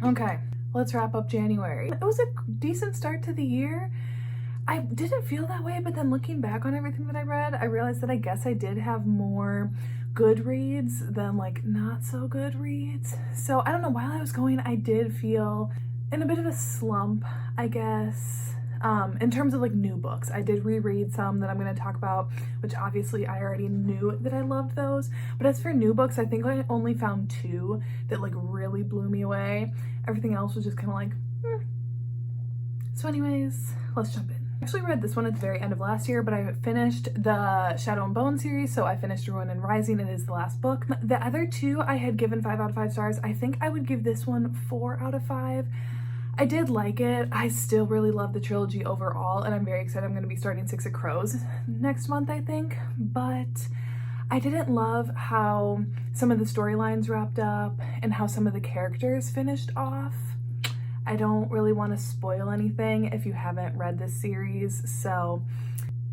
Okay, let's wrap up January. It was a decent start to the year. I didn't feel that way, but then looking back on everything that I read, I realized that I guess I did have more good reads than like not so good reads. So I don't know, while I was going, I did feel in a bit of a slump, I guess. In terms of like new books, I did reread some that I'm going to talk about, which obviously I already knew that I loved those. But as for new books, I think I only found 2 that like really blew me away. Everything else was just kind of like, So anyways, let's jump in. I actually read this one at the very end of last year, but I finished the Shadow and Bone series, so I finished Ruin and Rising. It is the last book. The other 2 I had given 5 out of 5 stars. I think I would give this one 4 out of 5. I did like it. I still really love the trilogy overall, and I'm very excited. I'm going to be starting Six of Crows next month, I think, but I didn't love how some of the storylines wrapped up and how some of the characters finished off. I don't really want to spoil anything if you haven't read this series,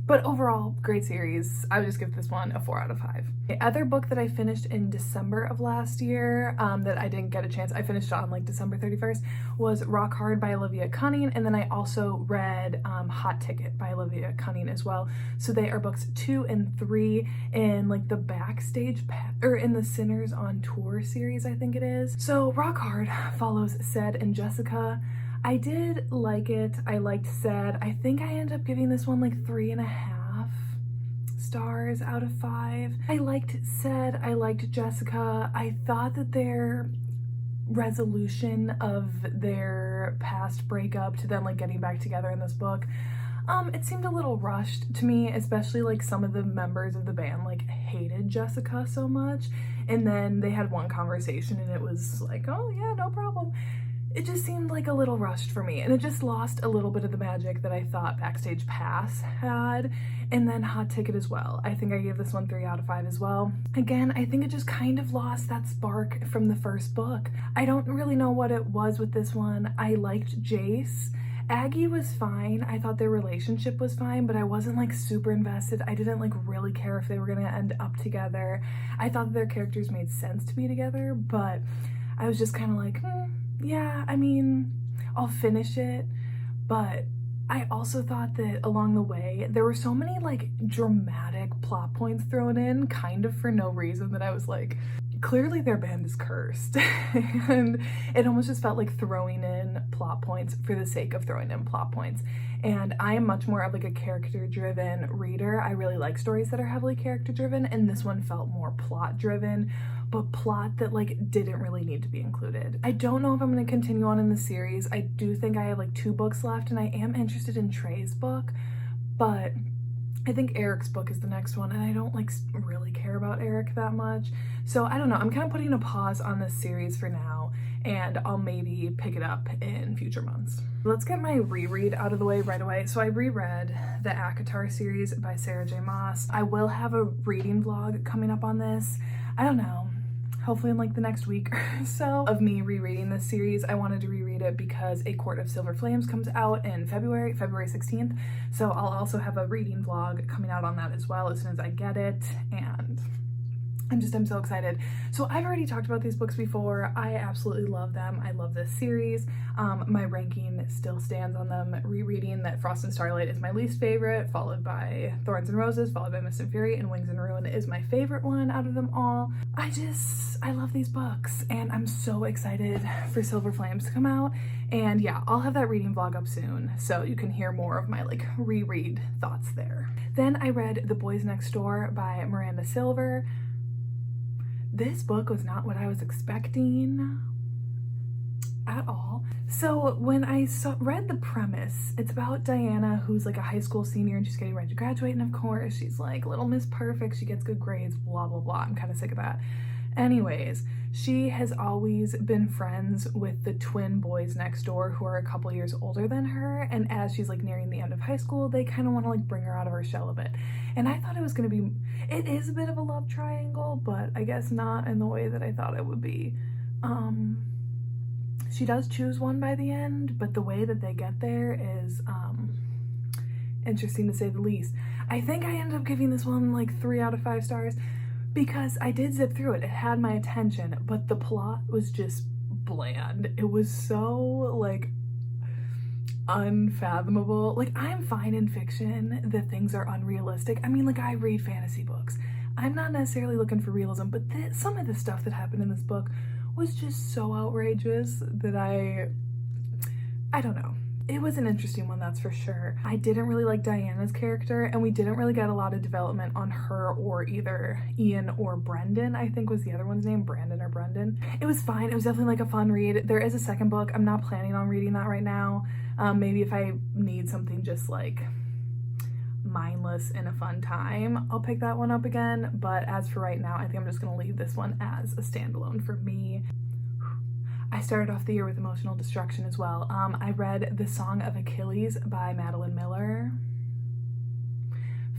but overall, great series. I would just give this one a 4 out of 5. The other book that I finished in December of last year that I didn't get a chance, I finished on like December 31st, was Rock Hard by Olivia Cunning, and then I also read Hot Ticket by Olivia Cunning as well. So they are books 2 and 3 in like the Backstage, or in the Sinners on Tour series, I think it is. So Rock Hard follows Sed and Jessica. I did like it. I liked Sed. I think I ended up giving this one like 3.5 stars out of 5. I liked Sed. I liked Jessica. I thought that their resolution of their past breakup to then like getting back together in this book, it seemed a little rushed to me, especially like some of the members of the band like hated Jessica so much, and then they had one conversation and it was like, oh yeah, no problem. It just seemed like a little rushed for me, and it just lost a little bit of the magic that I thought Backstage Pass had, and then Hot Ticket as well. I think I gave this one 3 out of 5 as well. Again, I think it just kind of lost that spark from the first book. I don't really know what it was with this one. I liked Jace. Aggie was fine. I thought their relationship was fine, but I wasn't like super invested. I didn't like really care if they were gonna end up together. I thought that their characters made sense to be together, but I was just kind of like, yeah, I mean, I'll finish it, but I also thought that along the way, there were so many like dramatic plot points thrown in kind of for no reason that I was like, clearly their band is cursed. And it almost just felt like throwing in plot points for the sake of throwing in plot points. And I am much more of like a character-driven reader. I really like stories that are heavily character-driven, and this one felt more plot-driven, but plot that like didn't really need to be included. I don't know if I'm going to continue on in the series. I do think I have like 2 books left, and I am interested in Trey's book, but I think Eric's book is the next one, and I don't like really care about Eric that much. So I don't know, I'm kind of putting a pause on this series for now, and I'll maybe pick it up in future months. Let's get my reread out of the way right away. So I reread the Acotar series by Sarah J. Maas. I will have a reading vlog coming up on this. I don't know, hopefully in like the next week or so of me rereading this series. I wanted to reread it because A Court of Silver Flames comes out in February 16th. So I'll also have a reading vlog coming out on that as well as soon as I get it, and I'm so excited. So I've already talked about these books before. I absolutely love them. I love this series. My ranking still stands on them. Rereading that Frost and Starlight is my least favorite, followed by Thorns and Roses, followed by Mist and Fury, and Wings and Ruin is my favorite one out of them all. I love these books, and I'm so excited for Silver Flames to come out. And yeah, I'll have that reading vlog up soon, so you can hear more of my like reread thoughts there. Then I read The Boys Next Door by Miranda Silver. This book was not what I was expecting at all. So when I read the premise, it's about Diana, who's like a high school senior and she's getting ready to graduate, and of course she's like Little Miss Perfect, she gets good grades, blah blah blah. I'm kind of sick of that. Anyways, she has always been friends with the twin boys next door who are a couple years older than her, and as she's like nearing the end of high school, they kind of want to like bring her out of her shell a bit. And I thought it was going to be, it is a bit of a love triangle, but I guess not in the way that I thought it would be. She does choose one by the end, but the way that they get there is interesting to say the least. I think I ended up giving this one like 3 out of 5 stars because I did zip through it. It had my attention, but the plot was just bland. It was so like unfathomable. Like, I'm fine in fiction that things are unrealistic. I mean, like, I read fantasy books. I'm not necessarily looking for realism, but some of the stuff that happened in this book was just so outrageous that I don't know. It was an interesting one, that's for sure. I didn't really like Diana's character, and we didn't really get a lot of development on her or either Ian or Brendan, I think was the other one's name, Brandon or Brendan. It was fine. It was definitely like a fun read. There is a second book. I'm not planning on reading that right now. Maybe if I need something just like mindless and a fun time, I'll pick that one up again. But as for right now, I think I'm just gonna leave this one as a standalone for me. I started off the year with Emotional Destruction as well. I read The Song of Achilles by Madeline Miller.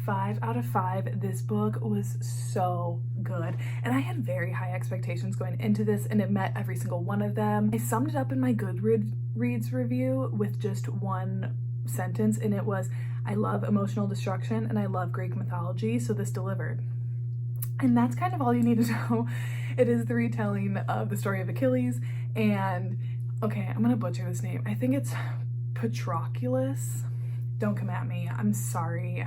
5 out of 5. This book was so good. And I had very high expectations going into this, and it met every single one of them. I summed it up in my Goodreads review with just one sentence, and it was, I love emotional destruction and I love Greek mythology, so this delivered. And that's kind of all you need to know. It is the retelling of the story of Achilles, and okay, I'm gonna butcher this name. I think it's Patroclus. Don't come at me. I'm sorry.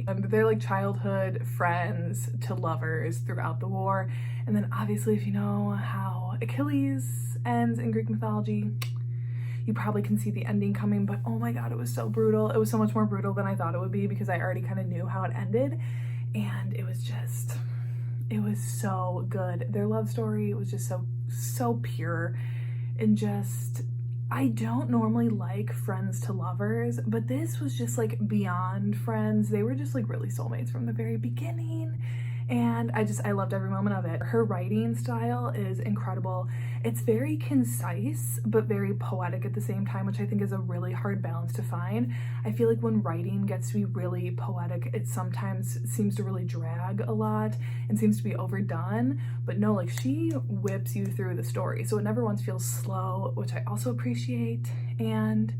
They're like childhood friends to lovers throughout the war. And then obviously, if you know how Achilles ends in Greek mythology, you probably can see the ending coming, but oh my God, it was so brutal. It was so much more brutal than I thought it would be because I already kind of knew how it ended. And it was so good. Their love story was just so pure, and just, I don't normally like friends to lovers, but this was just like beyond friends. They were just like really soulmates from the very beginning. And I loved every moment of it. Her writing style is incredible. It's very concise, but very poetic at the same time, which I think is a really hard balance to find. I feel like when writing gets to be really poetic, it sometimes seems to really drag a lot and seems to be overdone. But no, like, she whips you through the story. So it never once feels slow, which I also appreciate. And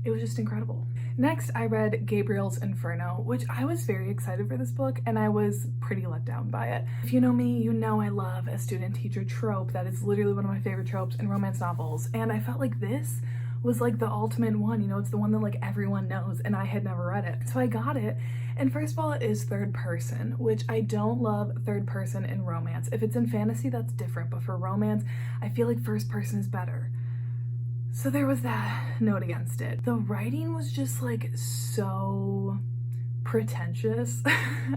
it was just incredible. Next, I read Gabriel's Inferno, which I was very excited for this book, and I was pretty let down by it. If you know me, you know I love a student-teacher trope. That is literally one of my favorite tropes in romance novels, and I felt like this was like the ultimate one. You know, it's the one that like everyone knows, and I had never read it. So I got it, and first of all, it is third person, which I don't love third person in romance. If it's in fantasy, that's different, but for romance, I feel like first person is better. So there was that note against it. The writing was just like so pretentious.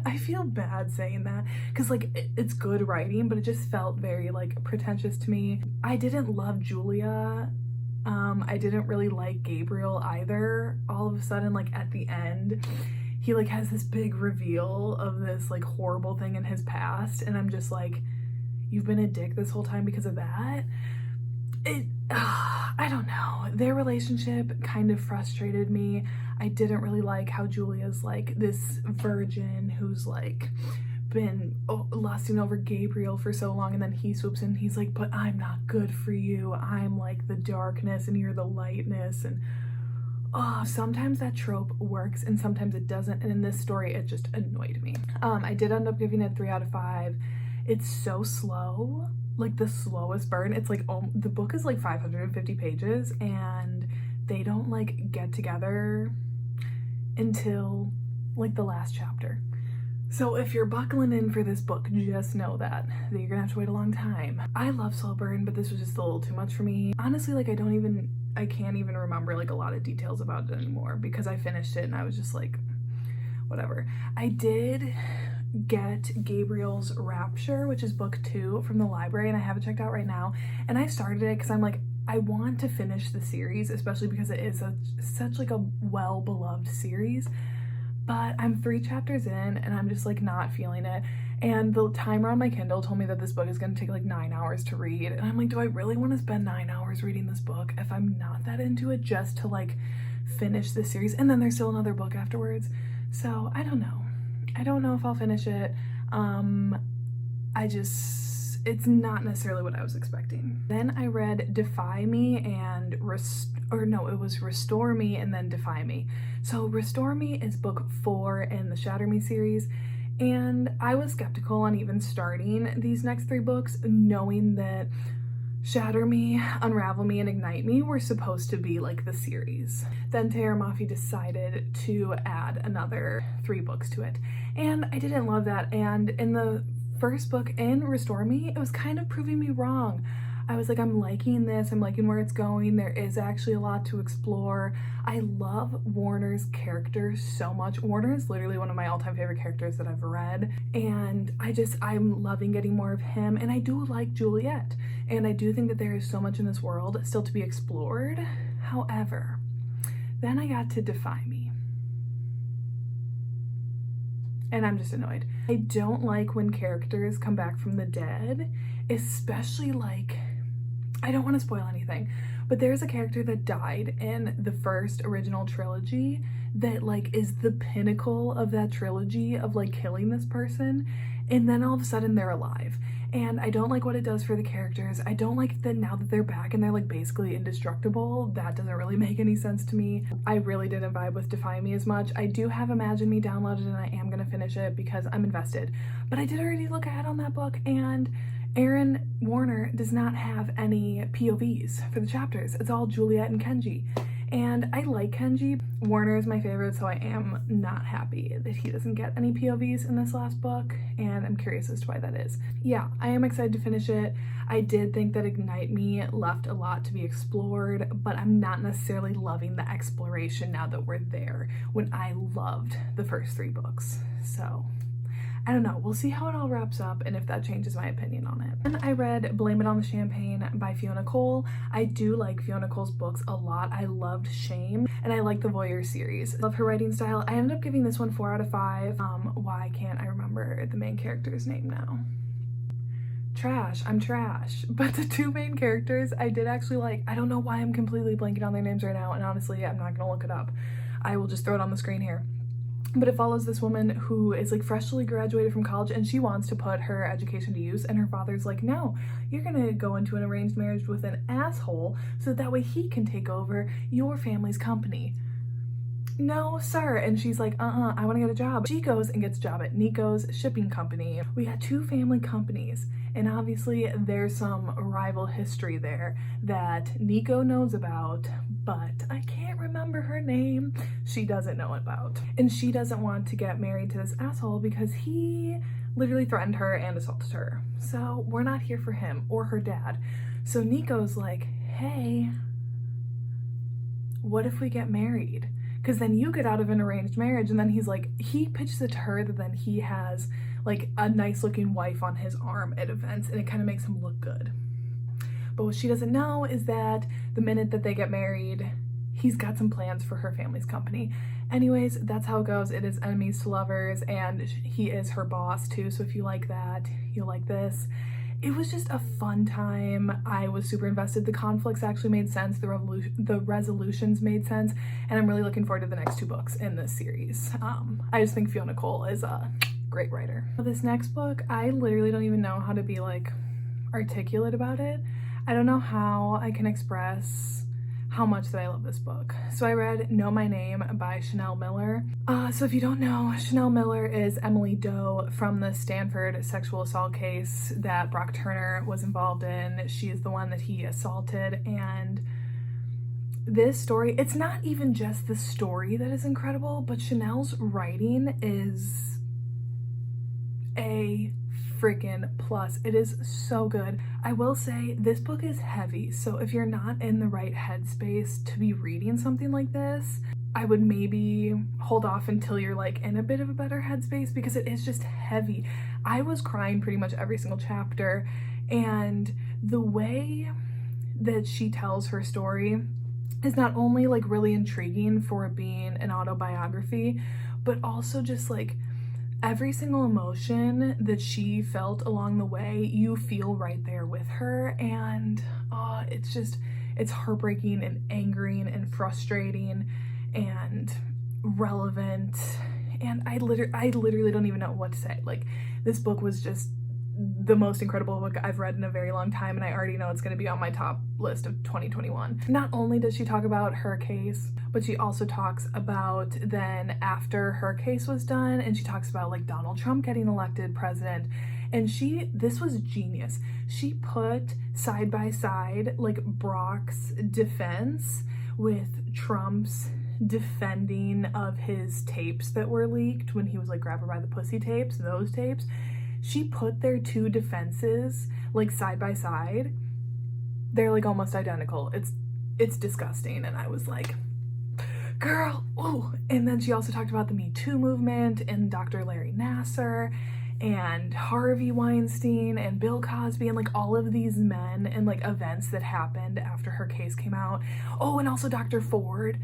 I feel bad saying that because like it's good writing, but it just felt very like pretentious to me. I didn't love Julia. I didn't really like Gabriel either. All of a sudden, like at the end, he like has this big reveal of this like horrible thing in his past, and I'm just like, you've been a dick this whole time because of that? I don't know. Their relationship kind of frustrated me. I didn't really like how Julia's like this virgin who's like been lusting over Gabriel for so long, and then he swoops in and he's like, but I'm not good for you. I'm like the darkness and you're the lightness. And sometimes that trope works and sometimes it doesn't. And in this story, it just annoyed me. I did end up giving it 3 out of 5. It's so slow. Like the slowest burn. It's like, the book is like 550 pages and they don't like get together until like the last chapter. So if you're buckling in for this book, just know that you're gonna have to wait a long time. I love slow burn, but this was just a little too much for me. Honestly, like I can't even remember like a lot of details about it anymore because I finished it and I was just like, whatever. I did get Gabriel's Rapture, which is book 2 from the library, and I have it checked out right now, and I started it because I'm like, I want to finish the series, especially because it is such like a well-beloved series, but I'm 3 chapters in and I'm just like not feeling it. And the timer on my Kindle told me that this book is going to take like 9 hours to read, and I'm like, do I really want to spend 9 hours reading this book if I'm not that into it just to like finish the series? And then there's still another book afterwards, so I don't know if I'll finish it. It's not necessarily what I was expecting. Then I read Defy Me and Restore Me and then Defy Me. So Restore Me is book 4 in the Shatter Me series, and I was skeptical on even starting these next 3 books, knowing that Shatter Me, Unravel Me, and Ignite Me were supposed to be like the series. Then Taylor Mafi decided to add another 3 books to it, and I didn't love that. And in the first book, in Restore Me, it was kind of proving me wrong. I was like, I'm liking this, I'm liking where it's going. There is actually a lot to explore. I love Warner's character so much. Warner is literally one of my all-time favorite characters that I've read, and I'm loving getting more of him. And I do like Juliet, and I do think that there is so much in this world still to be explored. However, then I got to Defy Me, and I'm just annoyed. I don't like when characters come back from the dead, especially like, I don't want to spoil anything, but there's a character that died in the first original trilogy that like is the pinnacle of that trilogy of like killing this person, and then all of a sudden they're alive. And I don't like what it does for the characters. I don't like that now that they're back and they're like basically indestructible. That doesn't really make any sense to me. I really didn't vibe with Defy Me as much. I do have Imagine Me downloaded, and I am gonna finish it because I'm invested. But I did already look ahead on that book, and Aaron Warner does not have any POVs for the chapters. It's all Juliet and Kenji. And I like Kenji. Warner is my favorite, so I am not happy that he doesn't get any POVs in this last book, and I'm curious as to why that is. Yeah, I am excited to finish it. I did think that Ignite Me left a lot to be explored, but I'm not necessarily loving the exploration now that we're there, when I loved the first 3 books. So I don't know, we'll see how it all wraps up and if that changes my opinion on it. And I read Blame It on the Champagne by Fiona Cole. I do like Fiona Cole's books a lot. I loved Shame, and I like the Voyeur series. I love her writing style. I ended up giving this one 4 out of 5. Why can't I remember the main character's name now? I'm trash. But the 2 main characters I did actually like. I don't know why I'm completely blanking on their names right now, and honestly, I'm not gonna look it up. I will just throw it on the screen here. But it follows this woman who is like freshly graduated from college, and she wants to put her education to use, and her father's like, no, you're gonna go into an arranged marriage with an asshole so that way he can take over your family's company. No, sir. And she's like, I want to get a job. She goes and gets a job at Nico's shipping company. We got 2 family companies, and obviously there's some rival history there that Nico knows about, but I can't remember her name. She doesn't know about. And she doesn't want to get married to this asshole because he literally threatened her and assaulted her. So we're not here for him or her dad. So Nico's like, hey, what if we get married? Because then you get out of an arranged marriage. And then he's like, he pitches it to her that then he has like a nice looking wife on his arm at events, and it kind of makes him look good. But what she doesn't know is that the minute that they get married, he's got some plans for her family's company. Anyways, that's how it goes. It is enemies to lovers, and he is her boss too. So if you like that, you'll like this. It was just a fun time. I was super invested. The conflicts actually made sense. The resolutions made sense. And I'm really looking forward to the next 2 books in this series. I just think Fiona Cole is a great writer. This next book, I literally don't even know how to be like articulate about it. I don't know how I can express how much that I love this book. So I read Know My Name by Chanel Miller. So if you don't know, Chanel Miller is Emily Doe from the Stanford sexual assault case that Brock Turner was involved in. She is the one that he assaulted, and this story, it's not even just the story that is incredible, but Chanel's writing is a freaking plus. It is so good. I will say this book is heavy, so if you're not in the right headspace to be reading something like this, I would maybe hold off until you're like in a bit of a better headspace, because it is just heavy. I was crying pretty much every single chapter, and the way that she tells her story is not only like really intriguing for being an autobiography, but also just like every single emotion that she felt along the way, you feel right there with her. And it's heartbreaking and angering and frustrating and relevant. And I literally don't even know what to say. Like, this book was just the most incredible book I've read in a very long time, and I already know it's going to be on my top list of 2021. Not only does she talk about her case, but she also talks about then after her case was done, and she talks about like Donald Trump getting elected president, And this was genius. She put side by side like Brock's defense with Trump's defending of his tapes that were leaked when he was like grab her by the pussy tapes, those tapes. She put their two defenses like side by side. They're like almost identical. It's disgusting. And I was like, girl, ooh. And then she also talked about the Me Too movement and Dr. Larry Nassar and Harvey Weinstein and Bill Cosby and like all of these men and like events that happened after her case came out. Oh, and also Dr. Ford.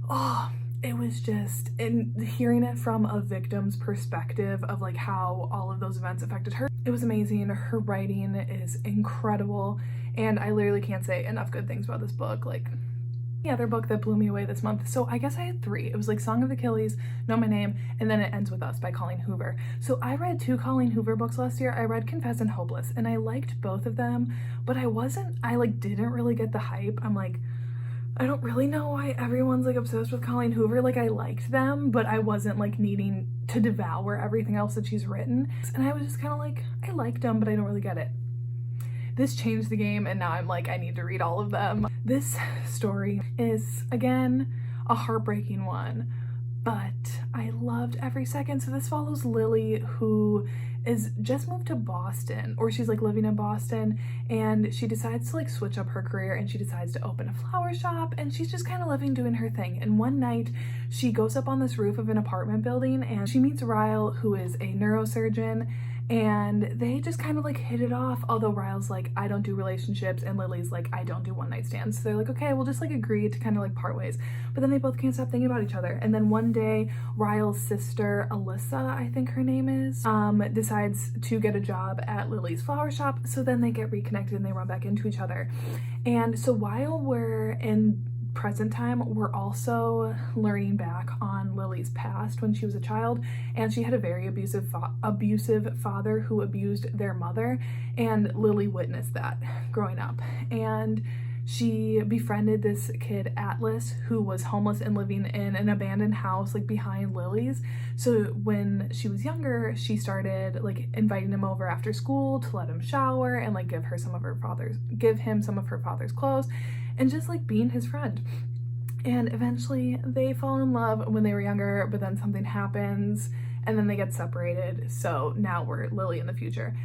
Oh, it was just, and hearing it from a victim's perspective of like how all of those events affected her, it was amazing. Her writing is incredible, and I literally can't say enough good things about this book. Like, the other book that blew me away this month, so I guess I had three. It was like Song of Achilles, Know My Name, and then It Ends With Us by Colleen Hoover. So I read two Colleen Hoover books last year. I read Confess and Hopeless, and I liked both of them, but I like didn't really get the hype. I'm like, I don't really know why everyone's like obsessed with Colleen Hoover. Like, I liked them, but I wasn't like needing to devour everything else that she's written. And I was just kind of like, I liked them, but I don't really get it. This changed the game, and now I'm like, I need to read all of them. This story is, again, a heartbreaking one, but I loved every second. So this follows Lily, who is just moved to Boston, or she's like living in Boston, and she decides to like switch up her career, and she decides to open a flower shop, and she's just kind of living, doing her thing. And one night she goes up on this roof of an apartment building, and she meets Ryle, who is a neurosurgeon, and they just kind of like hit it off, although Ryle's like, I don't do relationships, and Lily's like, I don't do one night stands. So they're like, okay, we'll just like agree to kind of like part ways. But then they both can't stop thinking about each other. And then one day, Ryle's sister, Alyssa, I think her name is, decides to get a job at Lily's flower shop. So then they get reconnected and they run back into each other. And so while we're in present time, we're also learning back on Lily's past when she was a child, and she had a very abusive father who abused their mother, and Lily witnessed that growing up. And she befriended this kid, Atlas, who was homeless and living in an abandoned house like behind Lily's. So when she was younger, she started like inviting him over after school to let him shower and like give him some of her father's clothes, and just like being his friend. And eventually they fall in love when they were younger, but then something happens and then they get separated. So now we're Lily in the future.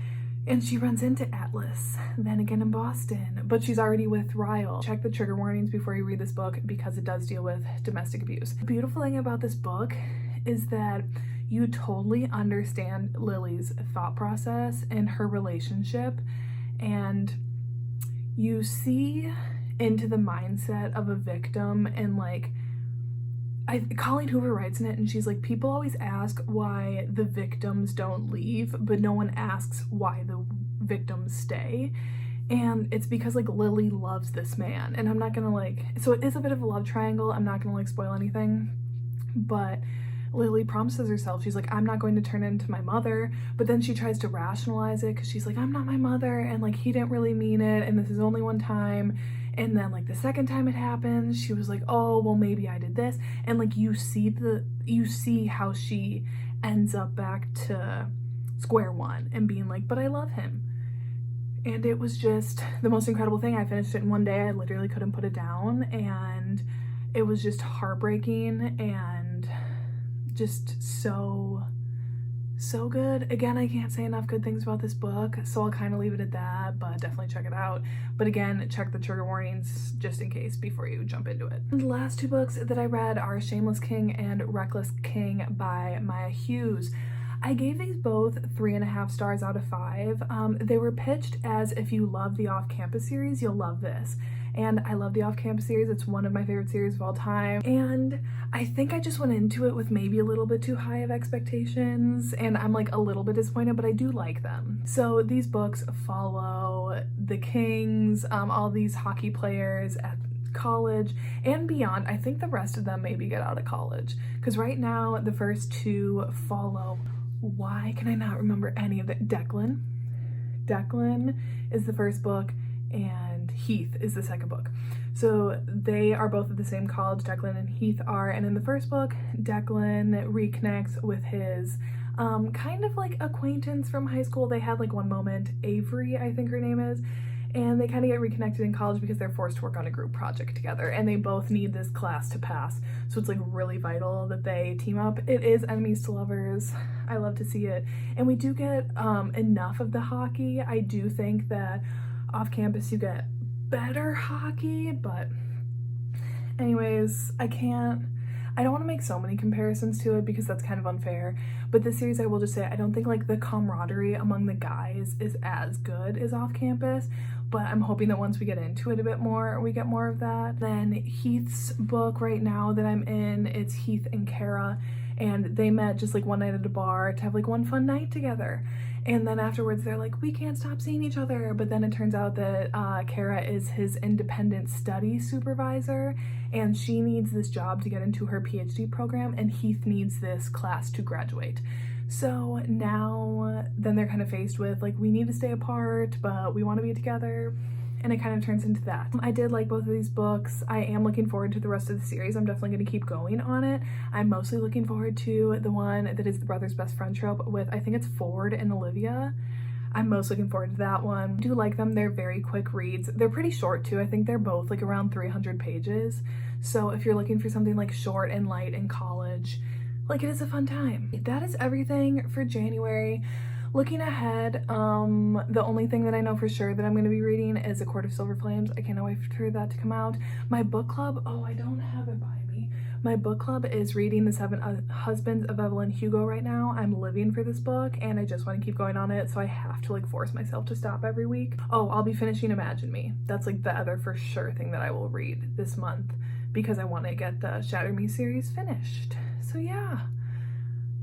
And she runs into Atlas, then again in Boston, but she's already with Ryle. Check the trigger warnings before you read this book, because it does deal with domestic abuse. The beautiful thing about this book is that you totally understand Lily's thought process and her relationship, and you see into the mindset of a victim. And like, Colleen Hoover writes in it, and she's like, people always ask why the victims don't leave, but no one asks why the victims stay. And it's because like Lily loves this man, and I'm not gonna like, so it is a bit of a love triangle. I'm not gonna like spoil anything, but Lily promises herself, she's like, I'm not going to turn into my mother, but then she tries to rationalize it because she's like, I'm not my mother, and like he didn't really mean it, and this is only one time. And then like the second time it happens, she was like, oh well, maybe I did this. And like you see how she ends up back to square one and being like, but I love him. And it was just the most incredible thing. I finished it in one day. I literally couldn't put it down, and it was just heartbreaking and just so good. Again, I can't say enough good things about this book, so I'll kind of leave it at that, but definitely check it out. But again, check the trigger warnings just in case before you jump into it. And the last two books that I read are Shameless King and Reckless King by Maya Hughes. I gave these both 3.5 stars out of 5. They were pitched as, if you love the Off-Campus series, you'll love this. And I love the Off-Campus series. It's one of my favorite series of all time. And I think I just went into it with maybe a little bit too high of expectations, and I'm like a little bit disappointed, but I do like them. So these books follow the Kings, all these hockey players at college and beyond. I think the rest of them maybe get out of college, because right now the first two follow, why can I not remember any of it? Declan is the first book, and Heath is the second book. So they are both at the same college, Declan and Heath are, and in the first book, Declan reconnects with his kind of like acquaintance from high school. They had like one moment, Avery, I think her name is, and they kind of get reconnected in college because they're forced to work on a group project together, and they both need this class to pass. So it's like really vital that they team up. It is enemies to lovers. I love to see it. And we do get enough of the hockey. I do think that off campus you get better hockey, but anyways, I don't want to make so many comparisons to it because that's kind of unfair, but this series, I will just say, I don't think like the camaraderie among the guys is as good as off campus, but I'm hoping that once we get into it a bit more, we get more of that. Then Heath's book right now that I'm in, it's Heath and Kara, and they met just like one night at a bar to have like one fun night together. And then afterwards they're like, we can't stop seeing each other. But then it turns out that Kara is his independent study supervisor, and she needs this job to get into her PhD program, and Heath needs this class to graduate. So now then they're kind of faced with like, we need to stay apart, but we want to be together. And it kind of turns into that. I did like both of these books. I am looking forward to the rest of the series. I'm definitely going to keep going on it. I'm mostly looking forward to the one that is the brother's best friend trope with, I think it's Ford and Olivia. I'm most looking forward to that one. I do like them. They're very quick reads. They're pretty short too. I think they're both like around 300 pages. So if you're looking for something like short and light in college, like, it is a fun time. That is everything for January. Looking ahead, the only thing that I know for sure that I'm going to be reading is A Court of Silver Flames. I cannot wait for that to come out. My book club, oh, I don't have it by me. My book club is reading The Seven Husbands of Evelyn Hugo right now. I'm living for this book, and I just want to keep going on it, so I have to like force myself to stop every week. Oh, I'll be finishing Imagine Me. That's like the other for sure thing that I will read this month because I want to get the Shatter Me series finished. So yeah,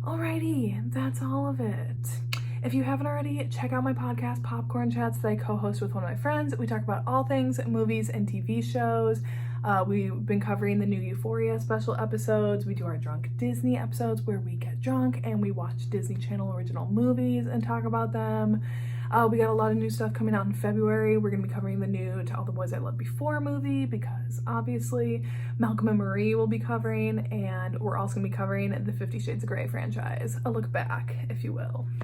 alrighty, that's all of it. If you haven't already, check out my podcast, Popcorn Chats, that I co-host with one of my friends. We talk about all things movies and TV shows. We've been covering the new Euphoria special episodes. We do our Drunk Disney episodes where we get drunk and we watch Disney Channel original movies and talk about them. We got a lot of new stuff coming out in February. We're going to be covering the new To All the Boys I Loved Before movie because obviously Malcolm and Marie will be covering, and we're also going to be covering the 50 Shades of Grey franchise. A look back, if you will.